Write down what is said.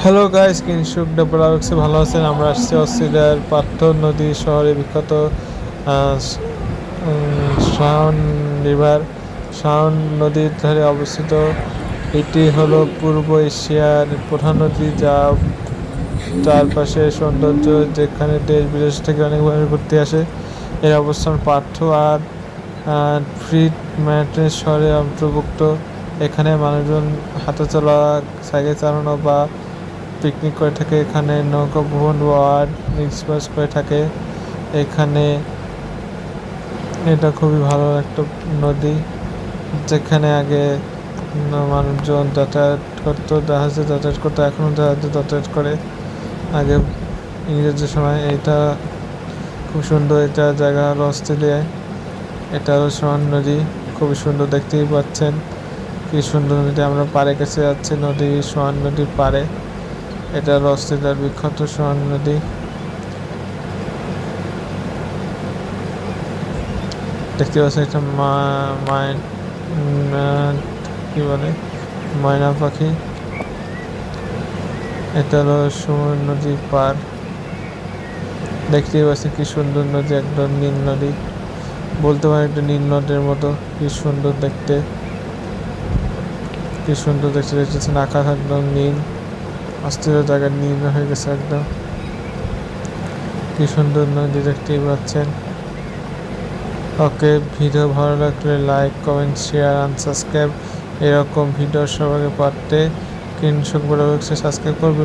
Hello guys, কিনসুক ডেভেলপসে ভালো আছেন। আমরা আসছি অস্ট্রেলিয়ার পার্থ নদী শহরে বিখ্যাত শাওন রিভার, শাওন নদীর ধারে অবস্থিত। এটি হলো পূর্ব এশিয়ার প্রধান নদী, যা চারপাশে সৌন্দর্য, যেখানে দেশ বিদেশ থেকে অনেক মানুষ ঘুরতে আসে। এর অবস্থান পার্থ আর ফ্রিড ম্যাটের শহরে অন্তর্ভুক্ত। এখানে মানুষজন হাঁটা চলা, সাইকেল চালানো বা পিকনিক করে থাকে। এখানে নৌকা ভ্রমণ ওয়ার্ড এক্সপ্রেস করে থাকে। এখানে এটা খুবই ভালো একটা নদী, যেখানে আগে মানুষজন যাতায়াত করতো, জাহাজে যাতায়াত করতো, এখনও জাহাজে যাতায়াত করে। আগে ইংরেজের সময় এটা খুব সুন্দর। এটা জায়গা হলো অস্ট্রেলিয়ায়। এটা হলো সোয়ান নদী, খুবই সুন্দর, দেখতেই পাচ্ছেন কি সুন্দর নদী। আমরা পাড়ে কাছে যাচ্ছি, নদী সোয়ান নদীর পাড়ে। এটা হলো অস্ট্রেলিয়ার বিখ্যাত সোয়ান নদী। দেখতে পাচ্ছি একটা কি বলে ময়না পাখি। এটা হলো সুমন নদীর পার। দেখতেই পাচ্ছি কি সুন্দর নদী, একদম নীল নদী, বলতে পারি একটা নীল নদের মতো। কি সুন্দর দেখতে, কি সুন্দর দেখতে। দেখতেছেন আকাশ একদম নীল, অস্থির জায়গায় নীল হয়ে গেছে একদম। কি সুন্দর নদী, দেখতেই পাচ্ছেন। ওকে, ভিডিও ভালো লাগলে like, comment, share and subscribe. এরকম ভিডিও সবাইকে পাঠাতে কিনসুক ব্লগসে সাবস্ক্রাইব করবে।